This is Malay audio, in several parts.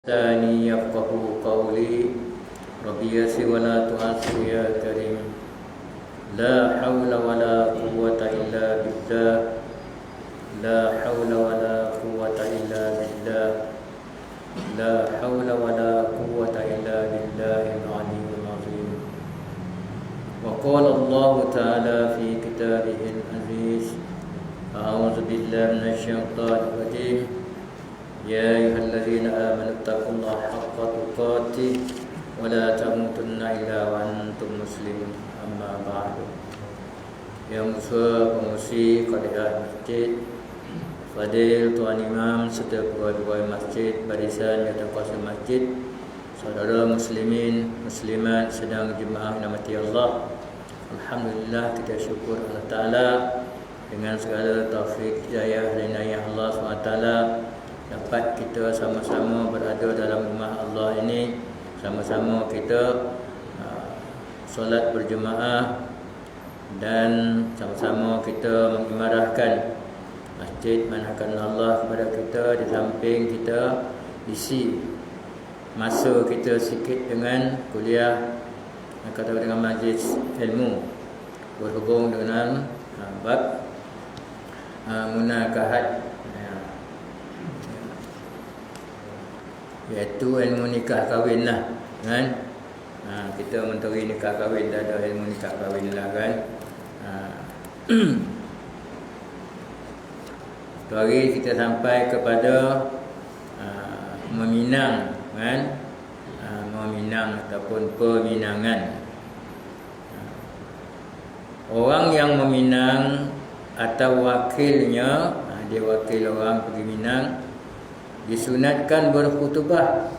ثاني يفقه قولي ربي يسر ولا تعسر يا كريم لا حول ولا قوة إلا بالله لا حول ولا قوة إلا بالله لا حول ولا قوة إلا بالله العلي العظيم وقال الله تعالى في كتابه العزيز أعوذ بالله من الشيطان الرجيم يا أيها الذين آمنوا اتقوا الله حق تقاته ولا تموتن إلا وأنتم مسلمون أما بعد. Yang mulia pengurusi Qadiah Masjid Fadil Tuan Imam serta pegawai masjid, barisan yang terkuasa masjid, saudara muslimin muslimat sedang jemaah namati Allah. Alhamdulillah, kita syukur Allah Ta'ala dengan segala taufik hidayah dan inayah Allah SWT dapat kita sama-sama berada dalam rumah Allah ini, sama-sama kita solat berjemaah dan sama-sama kita mengimarahkan masjid manhajkan Allah kepada kita. Di samping kita isi masa kita sikit dengan kuliah atau dengan majlis ilmu berhubung dengan bab munakahat, iaitu ilmu nikah kahwin lah kan. Kita menteri nikah kahwin, dah ada ilmu nikah kahwin lah kan. Tu hari kita sampai kepada meminang kan, meminang ataupun peminangan. Orang yang meminang atau wakilnya, dia wakil orang pergi minang, disunatkan berkhutbah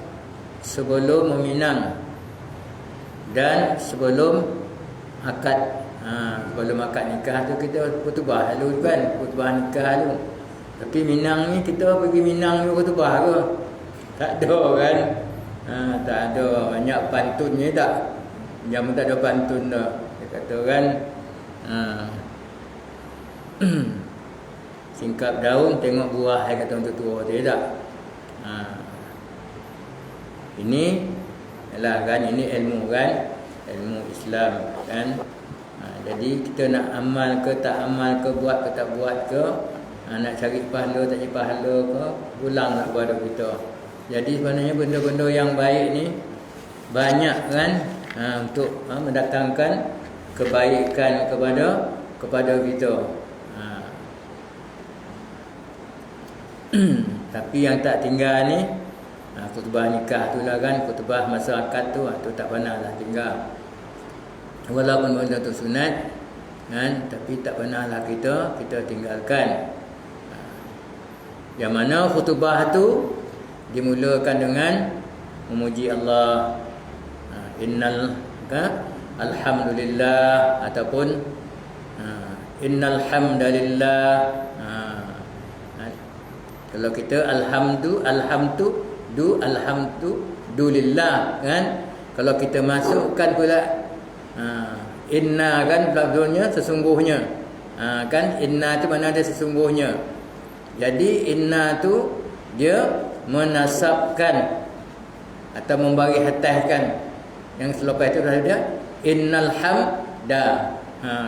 sebelum meminang dan sebelum akad. Sebelum akad nikah tu kita khutbah dulu kan, khutbah nikah dulu. Tapi minang ni kita pergi minang ni khutbah ke? Tak ada kan. Tak ada, banyak pantunnya tak. Yang tak ada pantun dah. Dia kata kan, singkap daun tengok buah, dia kata untuk tua tu tak. Ini ialah kan, ini ilmu kan, ilmu Islam kan. Jadi kita nak amal ke tak amal ke, buat ke tak buat ke, nak cari pahala tak cari pahala ke, ulanglah kepada kita. Jadi sebenarnya benda-benda yang baik ni banyak kan, untuk mendatangkan kebaikan kepada kita. Tapi yang tak tinggal ni khutbah nikah tu lah kan, khutbah masa akad tu tak pernah lah tinggal. Walaupun benda tu sunat kan, tapi tak pernah lah kita tinggalkan. Yang mana khutbah tu dimulakan dengan memuji Allah, innal alhamdulillah ataupun innal hamdalillah. Kalau kita alhamdulillah kan. Kalau kita masukkan pula inna kan, lafznya sesungguhnya, kan inna tu mana ada sesungguhnya. Jadi inna tu dia menasabkan atau membagi hataskan. Yang selepas itu dah ada innal hamda.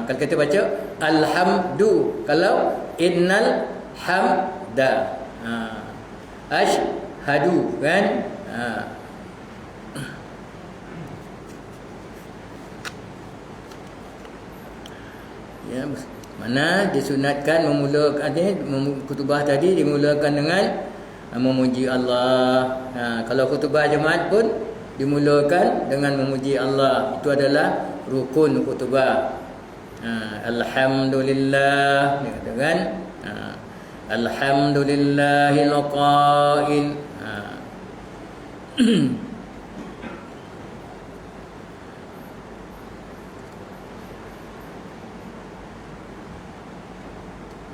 Kalau kita baca alhamdu, kalau innal hamda, ashhadu kan. Ya, mana disunatkan memulakan khutbah tadi dimulakan dengan memuji Allah. Kalau khutbah jemaat pun dimulakan dengan memuji Allah. Itu adalah rukun khutbah. Alhamdulillah, dia kata kan, alhamdulillahil qail.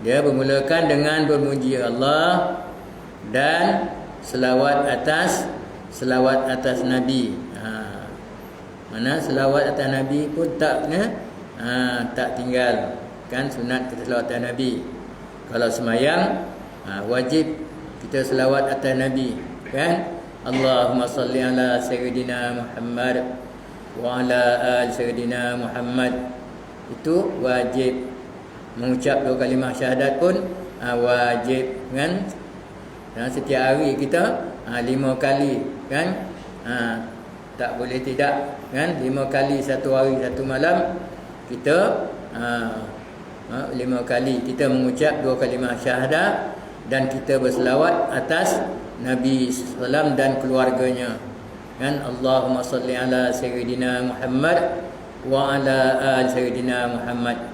Dia bermulakan dengan bermuji Allah dan selawat atas Nabi. Mana selawat atas Nabi pun tak tinggal kan, sunat kita selawat atas Nabi. Kalau semayang wajib kita selawat atas Nabi kan. Allahumma salli ala Sayyidina Muhammad wa ala ali Sayyidina Muhammad. Itu wajib. Mengucap 2 kalimah syahadat pun wajib kan. Dan setiap hari kita 5 kali kan. Tak boleh tidak kan. 5 kali satu hari satu malam kita 5 kali kita mengucap 2 kalimah syahadat dan kita berselawat atas Nabi SAW dan keluarganya kan. Allahumma salli ala Sayyidina Muhammad wa ala ali Sayyidina Muhammad.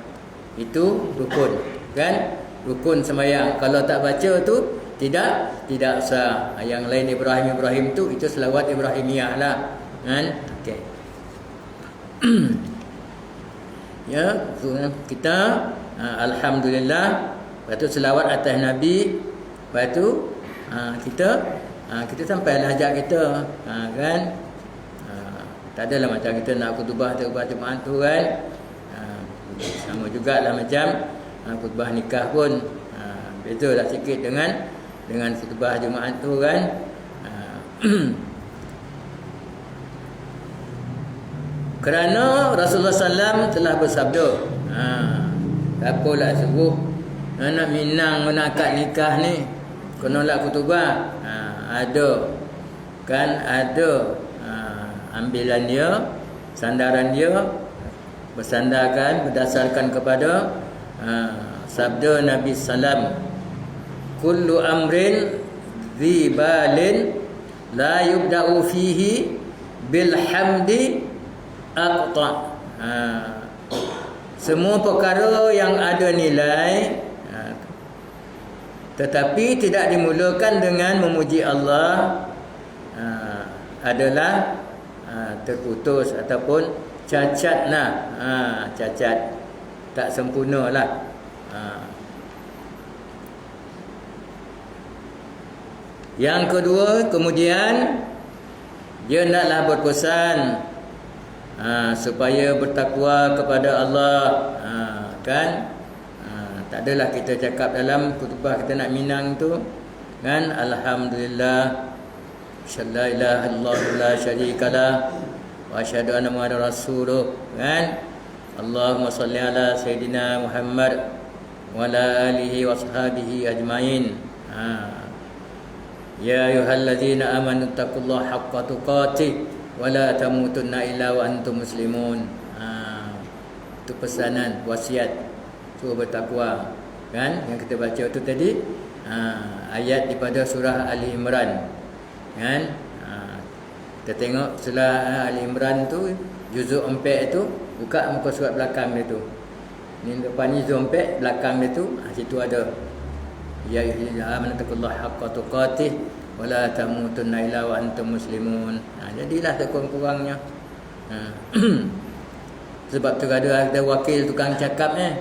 Itu rukun kan. Rukun sembahyang. Kalau tak baca tu tidak sah. Yang lain Ibrahim tu itu selawat Ibrahimiyah lah kan. Okey. Ya, kita alhamdulillah, lepas tu selawat atas Nabi, lepas tu kita sampai hajat kita kan. Tak adalah macam kita nak khutbah Jumaat tu kan. Sama jugalah macam khutbah nikah pun bezalah sikit dengan khutbah Jumaat tu kan. Kerana Rasulullah SAW telah bersabda, apalah suruh nak minang menakad nikah ni kena lah khutbah. Ada kan, ada ambilan dia, sandaran dia bersandarkan berdasarkan kepada sabda Nabi sallam, kullu amrin dhi balin la yubda'u fihi bil hamdi aqta. Semua perkara yang ada nilai tetapi tidak dimulakan dengan memuji Allah adalah terputus ataupun cacat lah. Cacat, tak sempurna lah. Yang kedua, kemudian dia naklah berpesan supaya bertakwa kepada Allah kan. Tak adalah kita cakap dalam khutbah kita nak minang tu kan, alhamdulillah syalla ilaha illallah la syarikalah wa asyhadu anna muhammadar rasulullah kan. Allahumma salli ala Sayyidina Muhammad wa ala alihi wa sahbihi ajmain. Ya ayyuhalladzina amanu taqullaha haqqa tuqatih wa la tamutunna illa wa antum muslimun. Itu pesanan, wasiat suruh bertakwa kan, yang kita baca tu tadi ayat daripada surah Ali Imran kan. Kita tengok surah Ali Imran tu juzuk 4 tu, buka muka surat belakang dia tu. Ni depan ni juzuk 4, belakang dia tu situ ada ya ayyuhallazina amanu taqullaha haqqa tuqatih wa la tamutunna illa wa antum muslimun. Jadilah sekurang-kurangnya. Sebab tu ada wakil tukang cakap kan.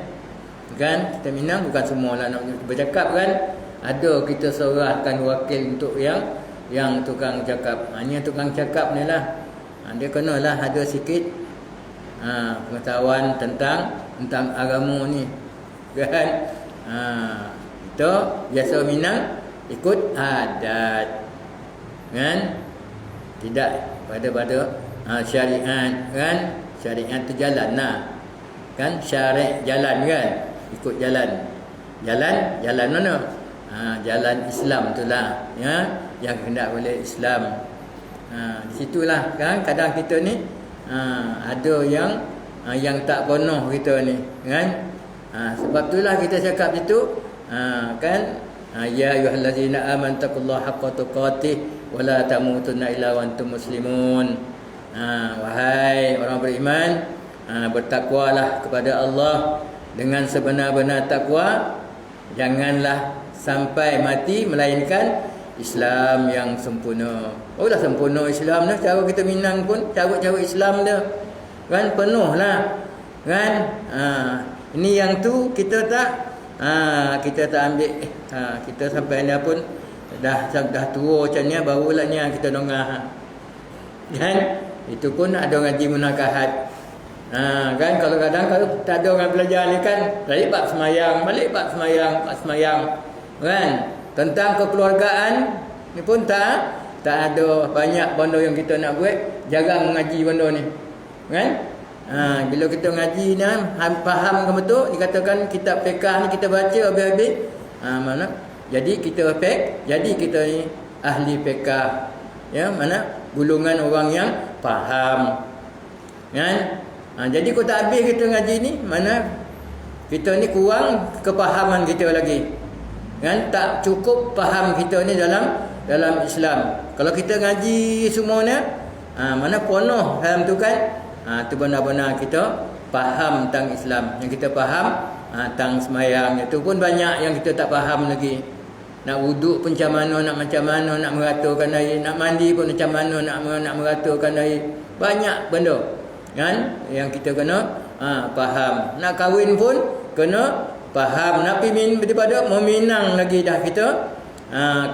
Kita minang bukan semualah nak bercakap kan. Ada kita serahkan wakil untuk yang tukang cakap. Hanya tukang cakap ni lah, dia kenalah ada sikit pengetahuan tentang agama ni kan. Kita biasa minang ikut adat kan, tidak pada syariat kan. Syariat tu jalan lah kan, syariat jalan kan, ikut jalan mana? Jalan Islam tu lah ya, yang hendak oleh Islam. Di situlah kan kadang kita ni ada yang tak penuh kita ni kan. Sebab itulah kita cakap itu kan, ya ayyuhallazina amanu taqullaha haqqa tuqatih wa la tamutunna illa wa antum muslimun. Wahai orang beriman, bertakwalah kepada Allah dengan sebenar-benar takwa, janganlah sampai mati melainkan Islam yang sempurna. Dah sempurna Islam dah, cara kita minang pun cara Islam dah kan, penuh lah kan. Ini yang tu kita tak ambil. Kita sampai anda pun dah tua macam ni, barulah ni kita dongah kan. Itu pun ada ngaji munakahat kan. Kalau kadang kalau tak ada orang belajar ni kan, balik bab semayang kan. Tentang kekeluargaan ni pun tak Tak ada banyak benda yang kita nak buat, jarang mengaji benda ni. Kan? Bila kita ngaji ni faham ke betul, dikatakan kitab fiqh ni kita baca habis-habis. Mana? Jadi kita ni ahli fiqh. Ya, mana? Golongan orang yang faham. Kan? Jadi kau tak habis kita ngaji ni, mana kita ni kurang kepahaman kita lagi. Kan? Tak cukup faham kita ni dalam Islam. Kalau kita ngaji semuanya, mana penuh dalam tu kan, tu benar-benar kita faham tentang Islam. Yang kita faham tentang semayang, itu pun banyak yang kita tak faham lagi. Nak wuduk pun macam mana, nak meratakan air, nak mandi pun macam mana, nak meratakan air. Banyak benda kan yang kita kena faham. Nak kahwin pun kena faham. Nak pergi daripada meminang lagi dah kita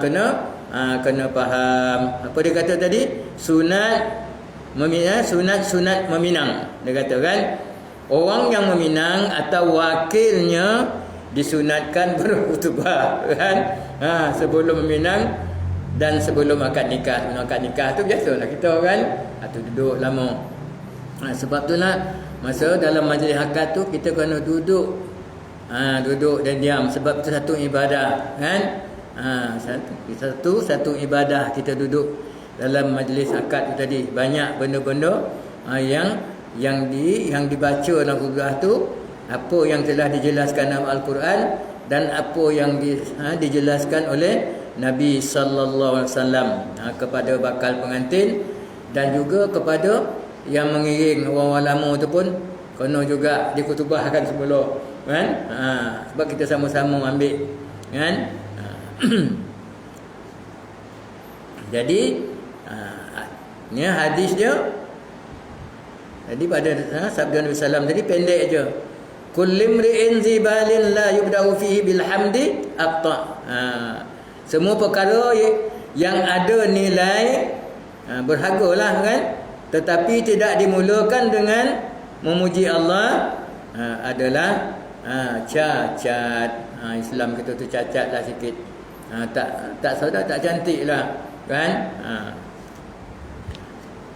kena faham. Apa dia kata tadi? Sunat meminang. Dia kata kan, orang yang meminang atau wakilnya disunatkan berkhutbah kan, sebelum meminang dan sebelum akad nikah. Sebelum akad nikah tu biasalah kita kan, tu duduk lama. Sebab tu lah masa dalam majlis akad tu kita kena duduk, duduk dan diam. Sebab itu satu ibadah kan. Satu ibadah kita duduk dalam majlis akad tu tadi. Banyak benda-benda yang dibaca dalam khutbah tu, apa yang telah dijelaskan dalam Al-Quran dan apa yang dijelaskan oleh Nabi sallallahu alaihi wasallam kepada bakal pengantin dan juga kepada yang mengiring orang lama tu pun kena juga dikutubahkan sebelum kan. Sebab kita sama-sama ambil kan. Jadi ni hadis dia. Jadi pada sabda Nabi sallam tadi pendek aje. Kullimri'in zibalin la yubda'u fihi bilhamdi abta. Semua perkara yang ada nilai berhargalah kan, tetapi tidak dimulakan dengan memuji Allah adalah cacat. Islam kita tu cacat lah sikit. Tak saudara, tak cantik lah kan.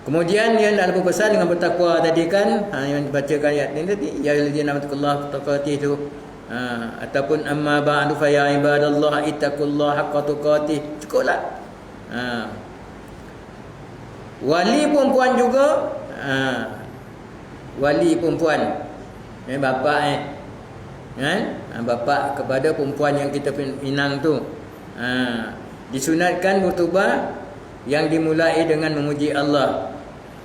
Kemudian yang dalam pesan dengan bertakwa tadi kan, yang dibacakan ayat ni tadi, ya ayyuhallazina amanu taqatih tu, ataupun amma ba'du fa ya ibadallah ittaqullaha haqqa tuqatih. Cukuplah. Wali perempuan juga, wali perempuan, bapak kan, bapak kepada perempuan yang kita pinang tu, disunatkan berkhutbah yang dimulai dengan memuji Allah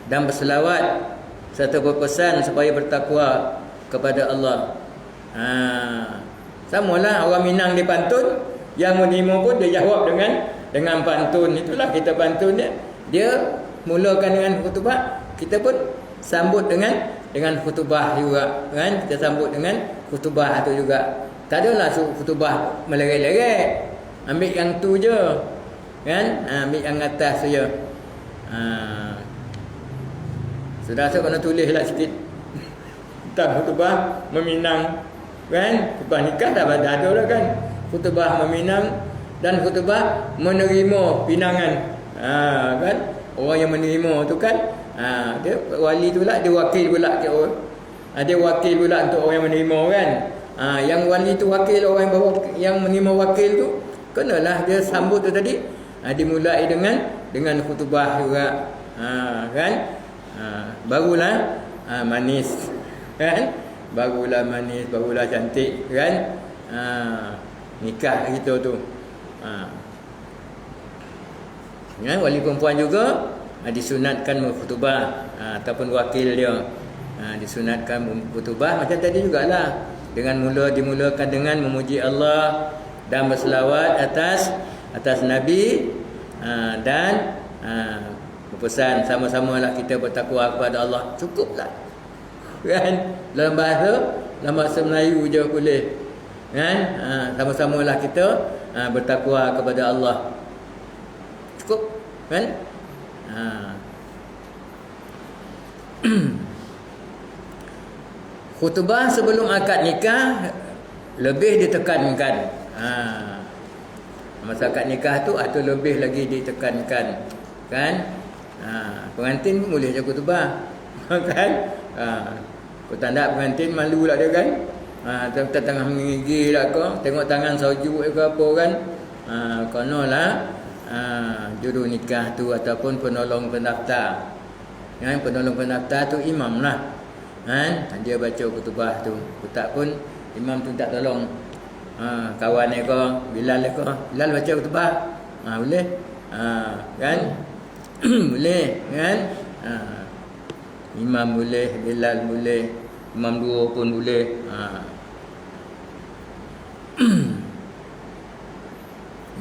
dan berselawat serta berpesan supaya bertakwa kepada Allah. Samalah orang Minang dia pantun, yang menerima pun dia jawab dengan pantun. Itulah kita pantun dia. Dia mulakan dengan khutbah, kita pun sambut dengan khutbah juga kan. Kita sambut dengan khutbah tu juga. Tak adalah khutbah meleret-leret. Ambil yang tu je kan, ambil yang atas saja. Saudara kena tulislah sikit tentang khutbah meminang kan. Khutbah nikah dah ada dah kan, khutbah meminang dan khutbah menerima pinangan. Kan, orang yang menerima tu kan, dia wali tu lah, dia wakil pula. Dia wakil pula untuk orang yang menerima kan. Yang wali tu wakil, orang yang menerima wakil tu, kenalah dia sambut tu tadi, dimulai dengan khutbah juga. Kan, barulah manis kan, barulah manis, barulah cantik kan. Nikah kita tu. Ya, wali perempuan juga disunatkan berkhutbah, ataupun wakil dia disunatkan berkhutbah macam tadi jugalah, dengan dimulakan dengan memuji Allah dan berselawat atas Nabi, dan berpesan sama-samalah kita bertakwa kepada Allah. Cukuplah kan, dalam bahasa Melayu je boleh kan. Sama-samalah kita bertakwa kepada Allah. Cukup kan. Khutbah sebelum akad nikah lebih ditekankan. Masa akad nikah tu lebih lagi ditekankan kan. Pengantin pun boleh jaga khutbah. Kan. Kau tak nak pengantin malu lah dia kan. Tengah mengigil lah kau, tengok tangan sauju ke apa kan. Konolah juru nikah tu ataupun penolong pendaftar. Kan, penolong pendaftar tu imam lah. Kan, dia baca khutbah tu. Tak pun imam tu tak tolong. Kawan dia kau, Bilal dia kau, Bilal baca khutbah. Boleh. Kan? Boleh kan? Imam boleh, Bilal boleh, imam dua pun boleh.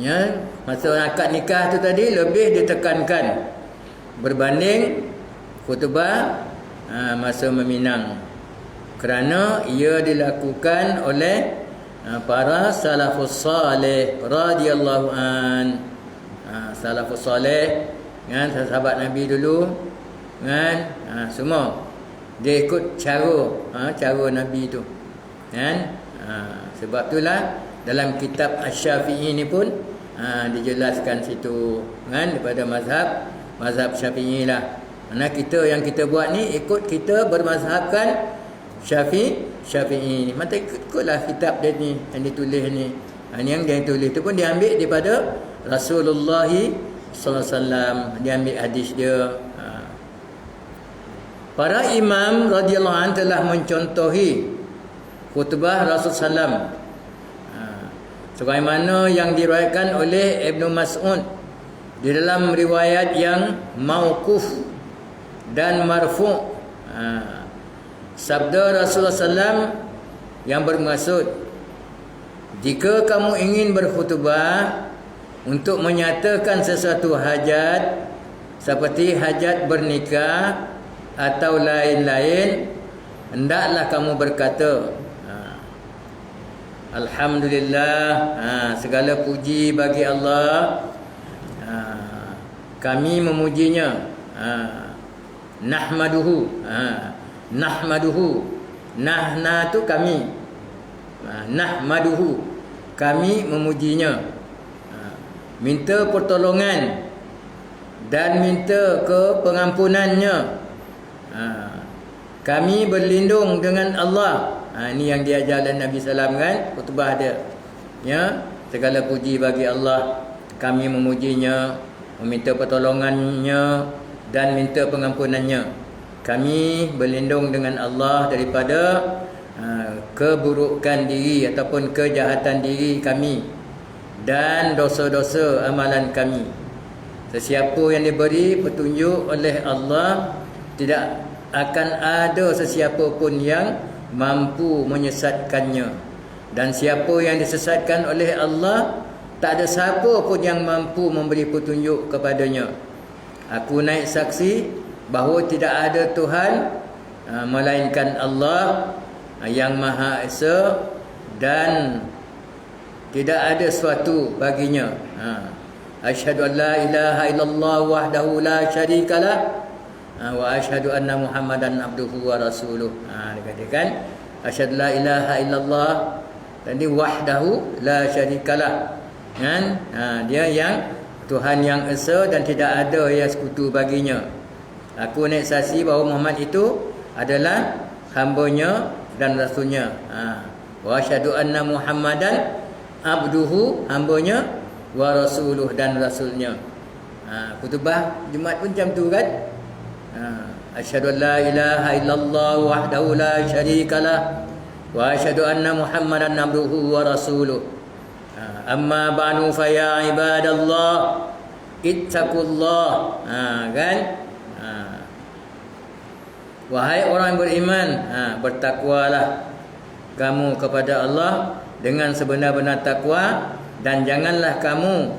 Ya, masa akad nikah tu tadi lebih ditekankan berbanding khutbah masa meminang, kerana ia dilakukan oleh para salafus salih radhiyallahu an. Salafus salih kan, sahabat Nabi dulu kan, semua dia ikut cara Nabi tu kan. Sebab itulah dalam kitab Asy-Syafi'i ni pun dijelaskan situ kan, daripada mazhab Syafi'i lah. Mana yang kita buat ni ikut kita bermazhabkan Syafi'i. Maka ikutlah kitab dia ni yang ditulis ni. Yang dia tulis tu pun diambil daripada Rasulullah sallallahu alaihi wasallam, diambil hadis dia. Para imam radhiyallahu anhu telah mencontohi khutbah Rasulullah sallam, sebagaimana yang diriwayatkan oleh Ibnu Mas'ud di dalam riwayat yang mauquf dan marfu'. Sabda Rasulullah sallam yang bermaksud, jika kamu ingin berkhutbah untuk menyatakan sesuatu hajat seperti hajat bernikah atau lain-lain, hendaklah kamu berkata, Alhamdulillah, segala puji bagi Allah, kami memujinya, nahmaduhu, nahna tu kami, nahmaduhu, kami memujinya, minta pertolongan dan minta ke pengampunannya, kami berlindung dengan Allah. Ini yang diajar oleh Nabi sallam kan, khutbah dia. Ya, segala puji bagi Allah, kami memujinya, meminta pertolongannya dan minta pengampunannya. Kami berlindung dengan Allah daripada keburukan diri ataupun kejahatan diri kami dan dosa-dosa amalan kami. Sesiapa yang diberi petunjuk oleh Allah, tidak akan ada sesiapa pun yang mampu menyesatkannya, dan siapa yang disesatkan oleh Allah, tak ada siapa pun yang mampu memberi petunjuk kepadanya. Aku naik saksi bahawa tidak ada Tuhan melainkan Allah yang Maha Esa, dan tidak ada sesuatu baginya. Asyhadu an la ilaha illallah wahdahu la syarikalah wa asyhadu anna Muhammadan abduhu wa rasuluh. Dikatakan asyhadu la ilaha illallah, tadi wahdahu la syarikalah kan. Dia yang Tuhan yang esa dan tidak ada yang sekutu baginya. Aku naik saksi bahawa Muhammad itu adalah hamba-Nya dan rasul-Nya. Wa asyhadu anna Muhammadan abduhu, hamba-Nya, wa rasuluh, dan rasul-Nya. Khutbah Jumaat pun macam tu kan. Asyhadu an la ilaha illallah wahdahu la syarikalah wa asyhadu anna Muhammadan abduhu wa rasuluh. Amma ba'du fa ya ibadallah ittaqullah. Kan? Wahai orang beriman, bertakwalah kamu kepada Allah dengan sebenar-benar takwa, dan janganlah kamu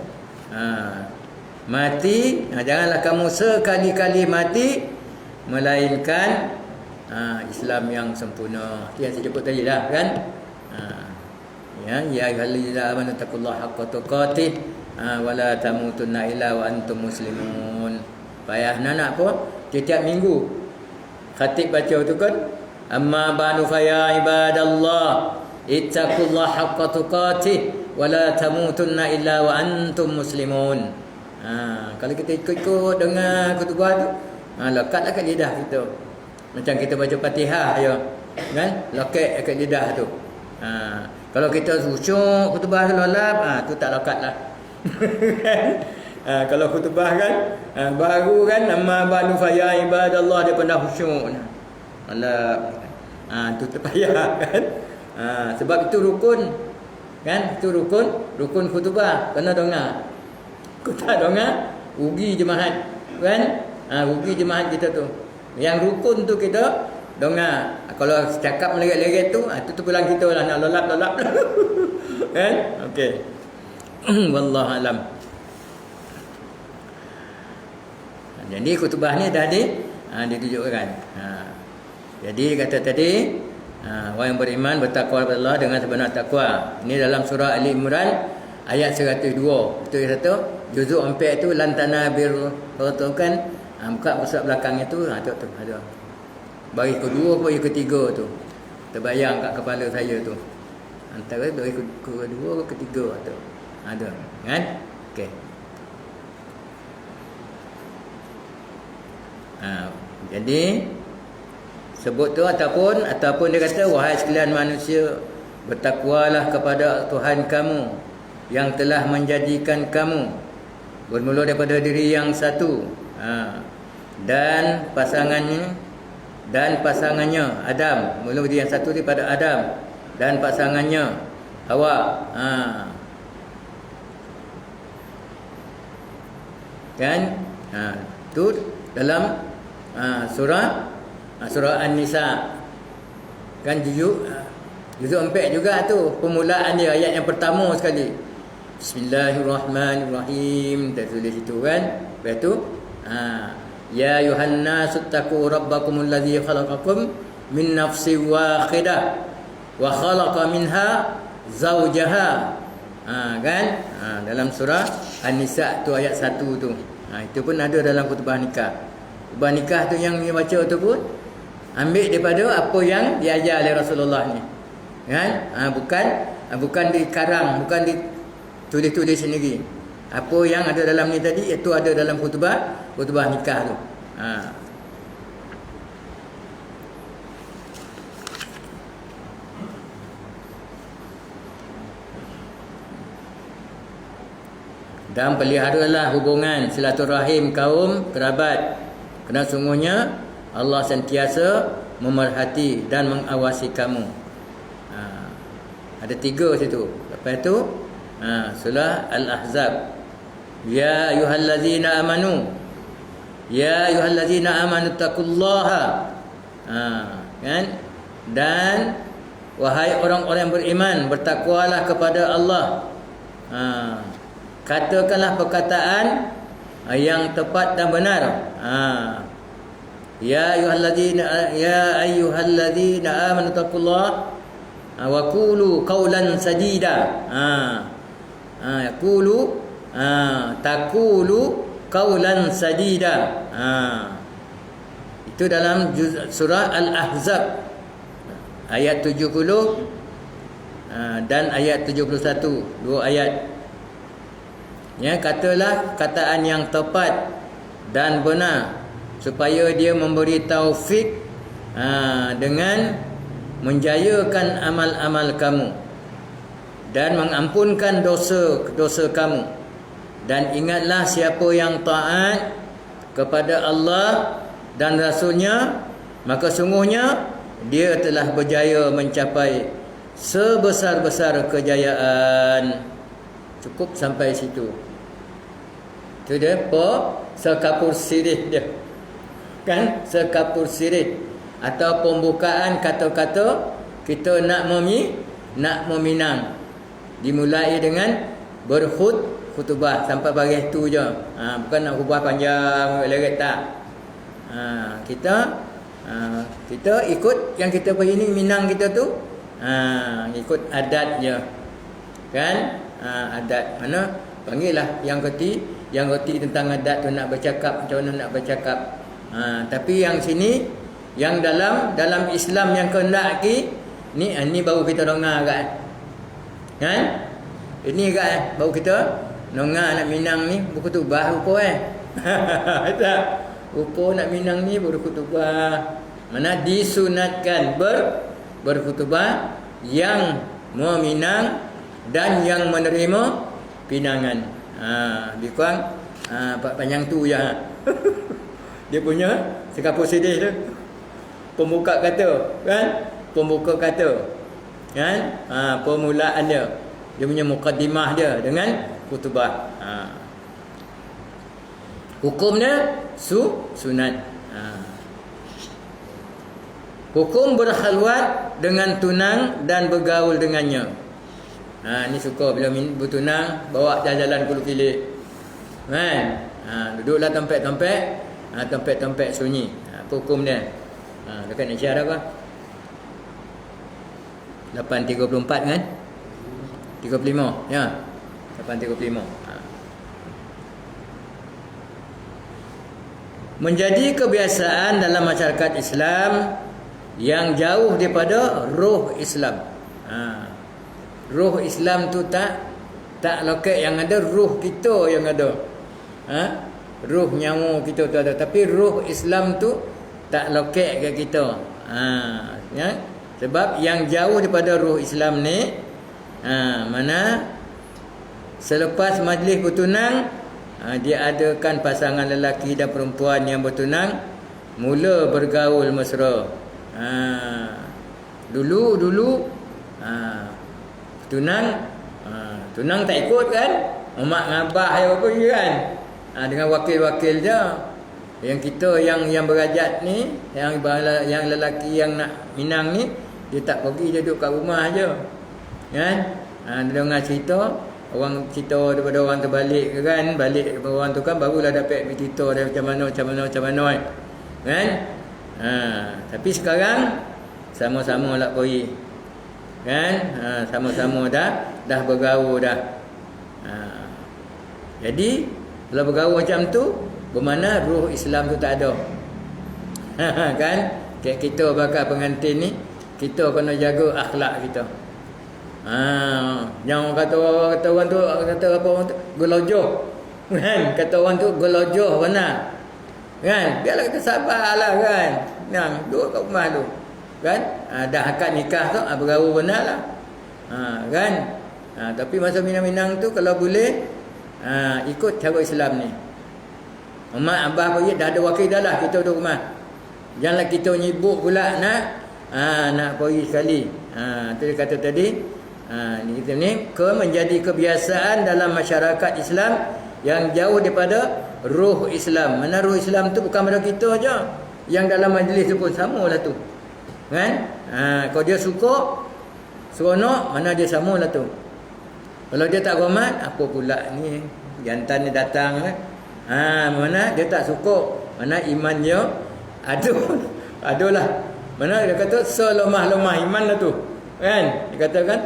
mati, janganlah kamu sekali-kali mati melainkan Islam yang sempurna. Itu yang saya sebut tadi dah kan. Ya ayyuhallazina amanu taqullaha haqqa tuqatih wa la tamutunna illa wa antum muslimun. Payah nak apa? Setiap minggu khatib baca tu kan. Amma ba'du fa ya ibadallah ittaqullaha haqqa tuqatih wa la tamutunna illa wa antum muslimun. Kalau kita ikut-ikut dengar khutbah tu, lekatlah kat lidah kita. Macam kita baca Fatihah ya, kan? Lekat kat lidah tu. Kalau kita khusyuk khutbah lolap, tu tak lekatlah. Kalau khutbah kan baru kan amma ba'du fa ya ibadallah, dia pernah khusyuk. Lolap. Tu terpayah kan. Sebab itu rukun kan, itu rukun khutbah, kena dengar. Kau tak dengar, rugi jemaah kan. Rugi jemaah kita tu. Yang rukun tu kita dengar. Kalau cakap meleret-leret tu, itu pulang kita lah nak lolap-lolap. Kan? Okey. Wallahu alam. Jadi khutbah ni dah ditunjukkan. Jadi kata tadi, orang yang beriman bertakwa kepada Allah dengan sebenar takwa. Ini dalam surah Ali Imran ayat 102. Itu satu juzuk 4 tu lantana bir kan. Buka surat belakangnya tu, tu ada. Baris kedua atau baris ketiga tu. Terbayang kat kepala saya tu. Antara baris kedua atau ketiga tu. Ada, kan? Okey. Jadi sebut tu ataupun dia kata, wahai sekalian manusia, bertakwalah kepada Tuhan kamu yang telah menjadikan kamu bermula daripada diri yang satu, dan pasangannya Adam, mula diri yang satu daripada Adam, dan pasangannya Hawa. Kan? Tu dalam surah An-Nisa. Kan juzuk 4 juga tu, permulaan dia ayat yang pertama sekali. Bismillahirrahmanirrahim, tertulis itu kan. Lepas tu ya ayuhan nasu taqu rabbakumul ladzi khalaqakum min nafsin wahidah wa khalaqa minha zawjaha. Kan? Dalam surah An-Nisa tu ayat 1 tu. Itu pun ada dalam khutbah nikah. Khutbah nikah tu yang dia baca tu pun ambil daripada apa yang diajar oleh Rasulullah ni. Kan? Bukan dikarang, bukan ditulis-tulis sendiri. Apa yang ada dalam ni tadi, itu ada dalam khutbah nikah tu. Dan peliharalah hubungan silaturahim kaum kerabat, kerana sungguhnya Allah sentiasa memerhati dan mengawasi kamu. Ada 3 situ. Lepas tu surah Al-Ahzab, ya ayyuhallazina amanu taqullaha, kan? Dan wahai orang-orang yang beriman, bertakwalah kepada Allah. Katakanlah perkataan yang tepat dan benar. Ya ayyuhallazina amanu taqullaha wa qulu qawlan sadida. Taqulu qawlan sadida. Itu dalam surah Al-Ahzab ayat 70 dan ayat 71, 2 ayat. Ya, katalah kataan yang tepat dan benar, supaya dia memberi taufik dengan menjayakan amal-amal kamu dan mengampunkan dosa-dosa kamu. Dan ingatlah, siapa yang taat kepada Allah dan Rasulnya, maka sungguhnya dia telah berjaya mencapai sebesar-besar kejayaan. Cukup sampai situ. Itu dia sekapur sirih dia. Kan? Sekapur sirih atau pembukaan kata-kata kita nak meminang. Dimulai dengan khutbah sampai baris tu je. Bukan nak khutbah panjang leret tak. Kita ikut yang kita pergi ni, minang kita tu ikut adat je. Kan? Adat mana? Panggillah yang reti tentang adat tu, nak bercakap macam mana nak bercakap. Tapi yang sini, yang dalam Islam yang kehendak ni baru kita dengar kan? Kan? Ini kan baru kita Nongah nak minang ni berkhutbah rupa tak? Rupa nak minang ni berkhutbah. Mana disunatkan berkhutbah yang meminang dan yang menerima pinangan. Lebih kurang Pak Panjang tu je. Dia punya sekapur sedih tu. Pembuka kata, kan? Pembuka kata. Kan? Permulaan dia. Dia punya mukaddimah dia dengan khutbah. Hukumnya sunat. Hukum berkhalwat dengan tunang dan bergaul dengannya. Ni suka bila bertunang bawa jalan-jalan Kuala Kilik. Kan? Duduklah tempat-tempat, tempat-tempat sunyi. Apa hukum dia? Dekat nak share apa? 8.34 kan? 35 ya. 8.35. Menjadi kebiasaan dalam masyarakat Islam yang jauh daripada roh Islam. Roh Islam tu tak loket yang ada, roh kita yang ada. Roh nyawa kita tu ada, tapi roh Islam tu tak loket kat kita. Ya? Sebab yang jauh daripada roh Islam ni, mana selepas majlis bertunang, dia adakan pasangan lelaki dan perempuan yang bertunang mula bergaul mesra. Dulu tunang tak ikut kan, mak ngabah apa je kan, dengan wakil-wakil je. Yang kita yang berajat ni, yang lelaki yang nak minang ni, dia tak pergi, dia duduk kat rumah je kan. Dia dengar cerita, orang cerita daripada orang terbalik kan, balik orang tu kan, barulah dapat cerita dia macam mana kan. Tapi sekarang sama-sama nak pergi kan, sama-sama dah bergaul dah. Jadi kalau bergaul macam tu, bermakna roh Islam tu tak ada. Kan? Kayak kita bakal pengantin ni, kita kena jaga akhlak kita. Jangan kata orang tu kata apa, orang tu gelojoh. Kan? Kata orang tu gelojoh benar. Kan? Biarlah kita sabarlah kan. Duduk kat rumah tu. Kan? Dah akad nikah tu bergaul benar lah. Kan? Tapi masa minang-minang tu kalau boleh ikut cara Islam ni. Mak abah pergi dah ada wakil dah lah, kita duduk rumah. Janganlah kita nyibuk pula nak pergi sekali. Tu dia kata tadi, ni menjadi kebiasaan dalam masyarakat Islam yang jauh daripada roh Islam. Mana roh Islam tu bukan pada kita aja, yang dalam majlis tu pun samalah tu. Kan? Kalau dia suka seronok, mana dia samalah tu. Kalau dia tak hormat, apa pula ni jantan ni datang kan? Mana dia tak suka, mana iman dia adalah. Mana dia kata selemah-lemah iman lah tu. Kan? Dia katakan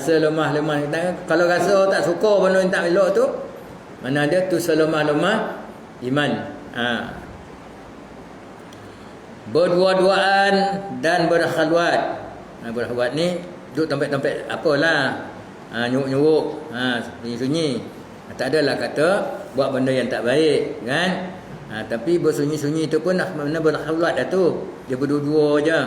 selemah-lemah. Kalau rasa tak suka benda yang tak elok tu, mana dia tu selemah-lemah iman. Berdua-duaan dan berkhalwat. Berkhalwat ni duduk tempat-tempat apalah, nyuruk-nyuruk, sunyi-sunyi. Tak adalah kata buat benda yang tak baik kan. Tapi bersunyi-sunyi tu pun mana berkhalwat dah tu. Dia berdua-dua je.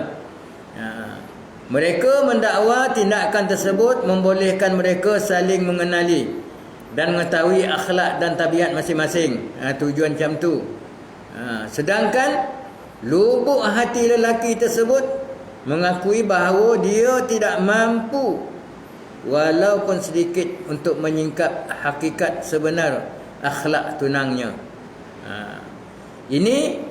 Mereka mendakwa tindakan tersebut membolehkan mereka saling mengenali dan mengetahui akhlak dan tabiat masing-masing. Tujuan macam tu. Sedangkan lubuk hati lelaki tersebut mengakui bahawa dia tidak mampu walaupun sedikit untuk menyingkap hakikat sebenar akhlak tunangnya. Ini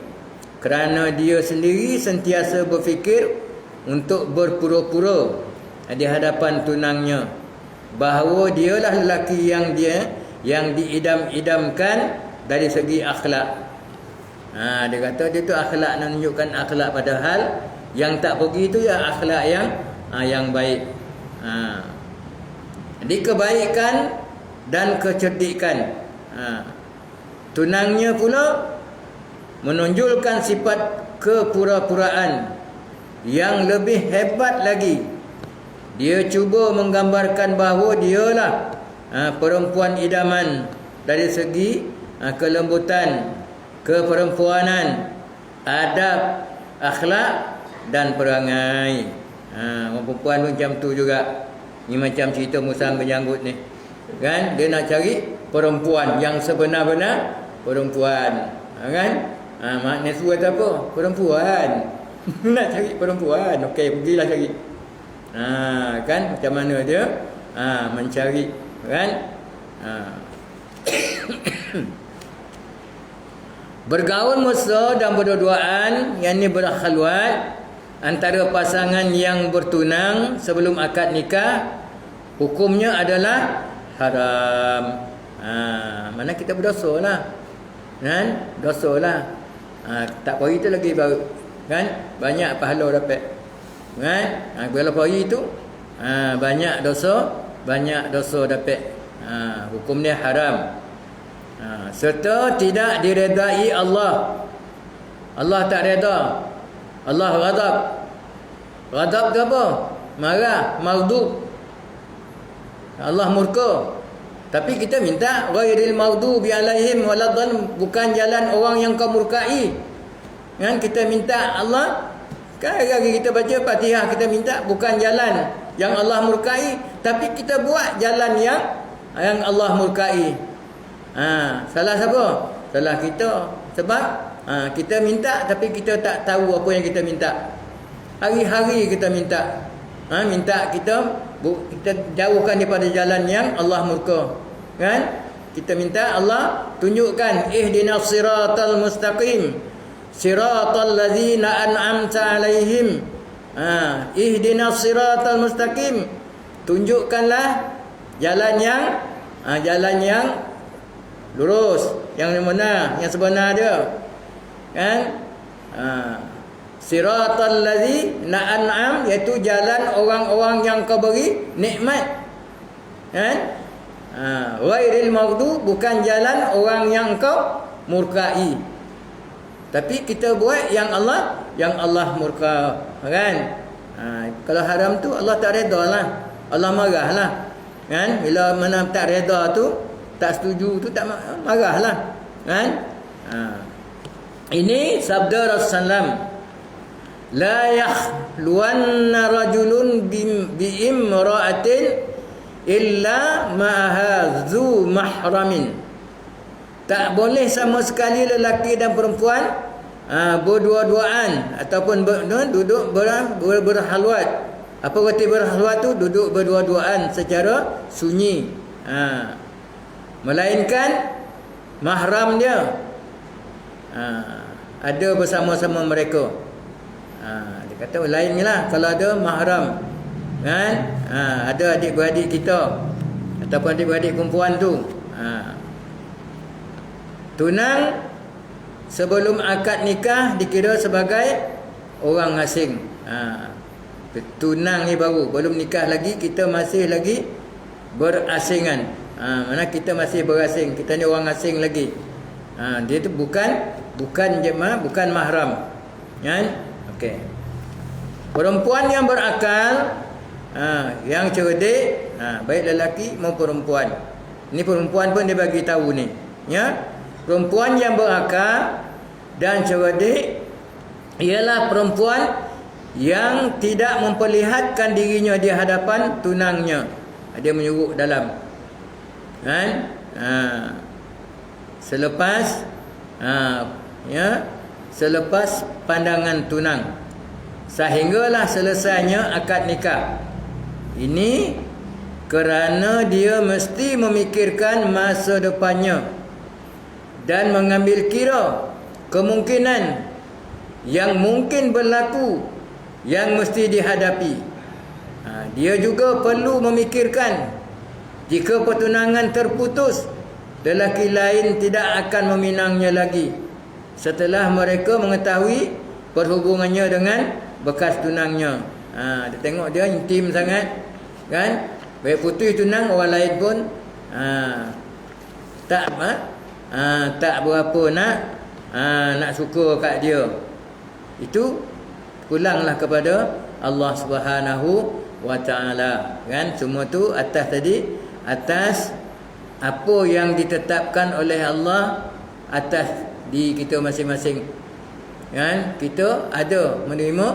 kerana dia sendiri sentiasa berfikir untuk berpura-pura di hadapan tunangnya bahawa dialah lelaki yang diidam-idamkan dari segi akhlak. Dia kata dia tu akhlak, nak menunjukkan akhlak, padahal yang tak pergi tu ya akhlak yang baik. Jadi kebaikan dan kecerdikan tunangnya pula menonjolkan sifat kepura-puraan yang lebih hebat lagi. Dia cuba menggambarkan bahawa dialah perempuan idaman dari segi kelembutan, keperempuanan, adab, akhlak dan perangai. Orang perempuan pun macam tu juga. Ni macam cerita Musang berjanggut ni. Kan? Dia nak cari perempuan yang sebenar-benar perempuan. Kan? Maknanya suruh kata apa? Perempuan. Nak cari perempuan. Okey, pergilah cari. Kan? Macam mana dia? Mencari. Kan? Bergaul mesra dan berdua-duaan, yang ni berkhalwat antara pasangan yang bertunang sebelum akad nikah, hukumnya adalah haram. Mana kita berdosa lah. Kan? Dosa lah. Tak pagi tu lagi baru. Kan? Banyak pahala dapat. Kan? Kalau pagi tu banyak dosa dapat. Hukum dia haram. Serta tidak diredai Allah. Allah tak reda. Allah ghadab. Ghadab tu apa? Marah, maghdub. Allah murka. Tapi kita minta ghairil maghdubi alaihim waladdallin, bukan jalan orang yang kau murkai. Kan kita minta Allah, kan lagi kita baca Fatihah, kita minta bukan jalan yang Allah murkai, tapi kita buat jalan yang Allah murkai. Salah siapa? Salah kita. Sebab kita minta tapi kita tak tahu apa yang kita minta. Hari-hari kita minta. Minta kita jauhkan daripada jalan yang Allah murka. Kan? Kita minta Allah tunjukkan ihdinas siratal mustaqim, siratal ladzina an'amta alaihim. Ihdinas siratal mustaqim, tunjukkanlah jalan yang lurus, yang benar, yang sebenar dia. Kan? Siratal ladzina an'am, iaitu jalan orang-orang yang kau beri nikmat. Kan? Ghairil maghdub, bukan jalan orang yang kau murkai. Tapi kita buat yang Allah murka. Kan? Kalau haram tu Allah tak reda lah. Allah marah lah. Kan? Bila mana tak reda tu, tak setuju tu, tak marah lah. Kan? Ini sabda Rasulullah. La yakhluwanna rajulun bi'imra'atin illa ma'aha dzu mahramin. Tak boleh sama sekali lelaki dan perempuan berdua-duaan ataupun duduk berhalwat. Apa kata berhalwat tu? Duduk berdua-duaan secara sunyi. Melainkan mahram dia ada bersama-sama mereka. Dia kata lainnya lah kalau ada mahram. Kan? Ada adik-beradik kita ataupun adik-beradik perempuan tu. Tunang sebelum akad nikah dikira sebagai orang asing. Tunang ni baru, belum nikah lagi, kita masih lagi berasingan. Mana kita masih berasing, kita ni orang asing lagi. Dia tu bukan jemaah, bukan mahram. Kan? Okey. Perempuan yang berakal, yang cerdik, baik lelaki maupun perempuan. Ni perempuan pun dia bagi tahu ni, ya. Perempuan yang berakal dan cerdik ialah perempuan yang tidak memperlihatkan dirinya di hadapan tunangnya. Dia menyuruh dalam. Kan? Selepas selepas pandangan tunang sehinggalah selesainya akad nikah. Ini kerana dia mesti memikirkan masa depannya dan mengambil kira kemungkinan yang mungkin berlaku yang mesti dihadapi. Dia juga perlu memikirkan jika pertunangan terputus, lelaki lain tidak akan meminangnya lagi setelah mereka mengetahui perhubungannya dengan bekas tunangnya. Dia tengok dia intim sangat. Kan? Baik putih tunang, orang lain pun tak berapa nak suka kat dia. Itu pulanglah kepada Allah Subhanahu wa taala. Kan? Semua tu atas tadi atas apa yang ditetapkan oleh Allah atas diri kita masing-masing. Kan? Kita ada menerima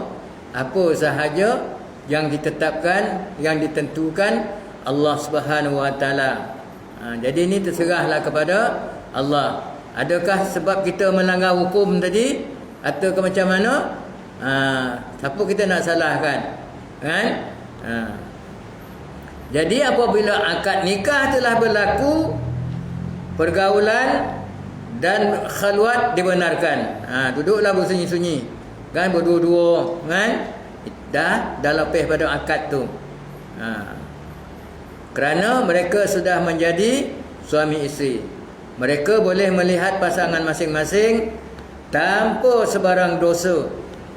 apa sahaja yang ditetapkan, yang ditentukan Allah Subhanahu Wa Taala. Jadi ini terserahlah kepada Allah. Adakah sebab kita melanggar hukum tadi atau ke macam mana? Siapa kita nak salahkan? Kan? Jadi apabila akad nikah telah berlaku, pergaulan dan khalwat dibenarkan. Duduklah bersunyi-sunyi, kan, berdua-dua, kan? Dah lepih pada akad tu. Kerana mereka sudah menjadi suami isteri. Mereka boleh melihat pasangan masing-masing tanpa sebarang dosa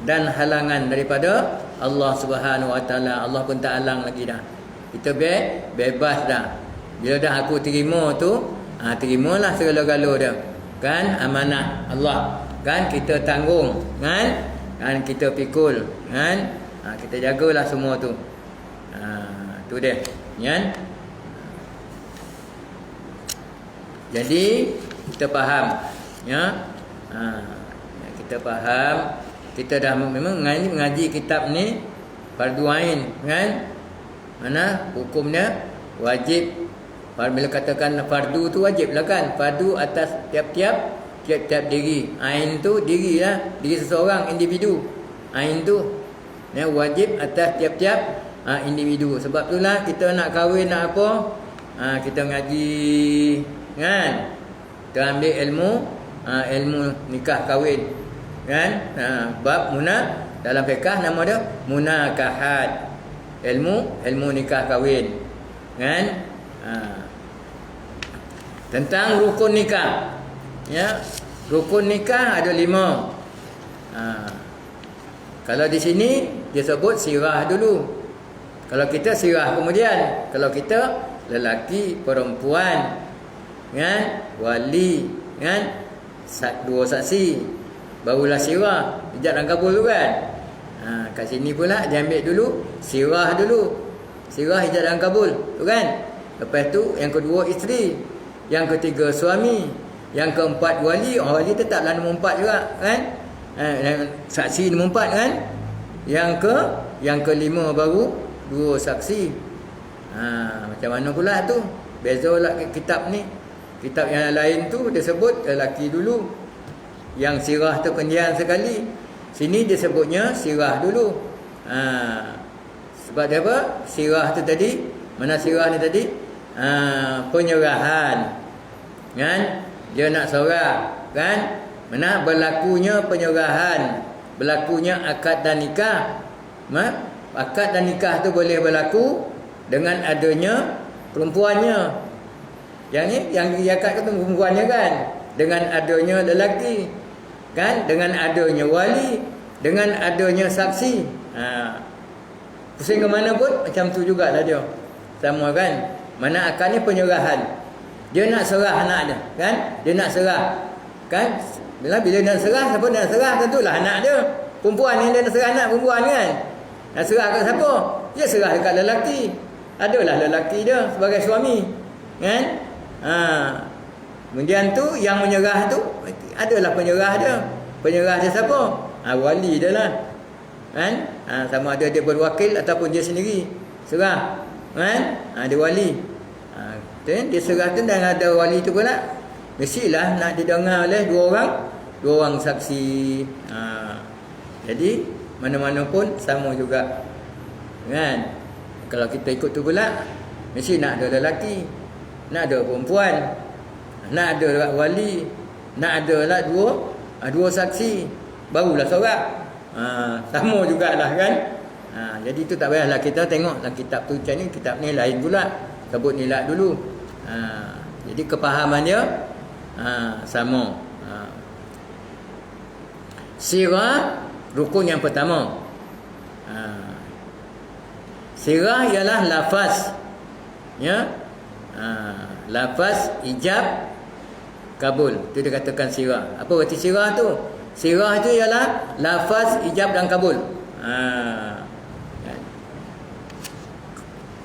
dan halangan daripada Allah Subhanahu Wa Taala. Allah pun tak halang lagi dah. Kita bebas dah. Bila dah aku terima tu, terimalah segala-gala dia. Kan, amanah Allah. Kan, kita tanggung, kan? Kan kita pikul, kan? Kita jagalah semua tu. Tu dia, kan? Jadi kita faham, ya. Kita faham, kita dah memang mengaji kitab ni fardu ain, kan? Mana hukumnya wajib. Bila katakan fardu tu wajib lah, kan? Fardu atas tiap-tiap diri. Ain tu diri lah, diri seseorang, individu. Ain tu wajib atas tiap-tiap individu. Sebab itulah kita nak kahwin, nak apa, kita ngaji, kan? Kita ambil ilmu nikah kahwin, kan? Bab dalam fiqh nama dia munakahat. Ilmu nikah kahwin, kan? Tentang rukun nikah, ya. Rukun nikah ada 5. Kalau di sini dia sebut sirah dulu. Kalau kita sirah kemudian. Kalau kita lelaki, perempuan, kan, wali, kan, 2 saksi, barulah sirah, ijab dan kabul tu, kan. Kat sini pula dia ambil dulu sirah dulu. Sirah, ijab dan kabul tu, kan. Lepas tu yang kedua isteri, yang ketiga suami, yang keempat wali. Wali tetaplah nombor 4 juga, kan. Saksi nombor 4, kan. Yang kelima baru 2 saksi. Macam mana pula tu? Bezalah kitab ni. Kitab yang lain tu dia sebut lelaki dulu, yang sirah tu pendiam sekali. Sini dia sebutnya sirah dulu. Sebab dia apa? Sirah tu tadi, mana sirah ni tadi? Penyerahan, kan? Dia nak sorak, kan? Mana berlakunya penyerahan, berlakunya akad dan nikah. Akad dan nikah tu boleh berlaku dengan adanya perempuannya. Yang ni, yang akad tu perempuannya, kan? Dengan adanya lelaki, kan? Dengan adanya wali, dengan adanya saksi. Pusing ke mana pun macam tu jugalah dia. Sama, kan? Mana akad ni penyerahan. Dia nak serah anak dia, kan? Dia nak serah, kan? Bila nak serah, siapa nak serah? Tentulah anak dia. Perempuan yang dia nak serah, anak perempuan, kan? Nak serah kat siapa? Dia serah dekat lelaki. Adalah lelaki dia sebagai suami, kan? Kemudian tu yang menyerah tu adalah penyerah dia. Penyerah dia siapa? Wali dia lah, kan? Sama ada dia berwakil ataupun dia sendiri serah, kan? Dia wali. Dia serah tu dan ada wali tu pula, mestilah nak didengar oleh dua orang saksi. Jadi mana-mana pun sama juga, kan? Kalau kita ikut tu pula, mesti nak ada lelaki, nak ada perempuan, nak ada wali, nak ada lah dua saksi, barulah sorak. Sama jugalah, kan? Jadi tu tak payahlah kita tengok dalam kitab tu macam ni, kitab ni lain pula, sebut nilai dulu. Jadi kepahaman dia sama. Sirah rukun yang pertama. Sirah ialah lafaz, ya. Lafaz ijab kabul, itu dikatakan sirah. Apa arti sirah tu? Sirah itu ialah lafaz ijab dan kabul.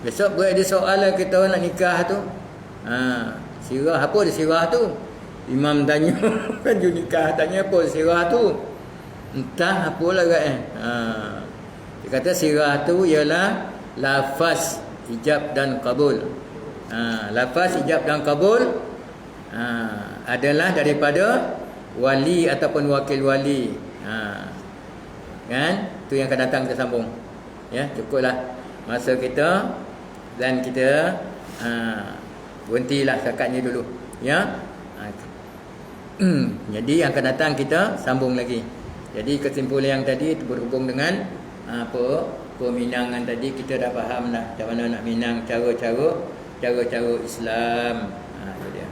Besok boleh ada soalan kita orang nak nikah tu. Sirah apa dia sirah tu? Imam tanya kan nikah tanya apa sirah tu? Entah apalah kan. Dia kata sirah tu ialah lafaz ijab dan kabul. Lafaz ijab dan kabul adalah daripada wali ataupun wakil wali. Kan? Tu yang akan datang kita sambung. Ya, cukuplah masa kita dan kita berhentilah sekatnya dulu. Ya. Jadi yang akan datang kita sambung lagi. Jadi kesimpulan yang tadi itu berhubung dengan peminangan tadi, kita dah faham dah macam mana nak minang, cara-cara Islam. Itu dia.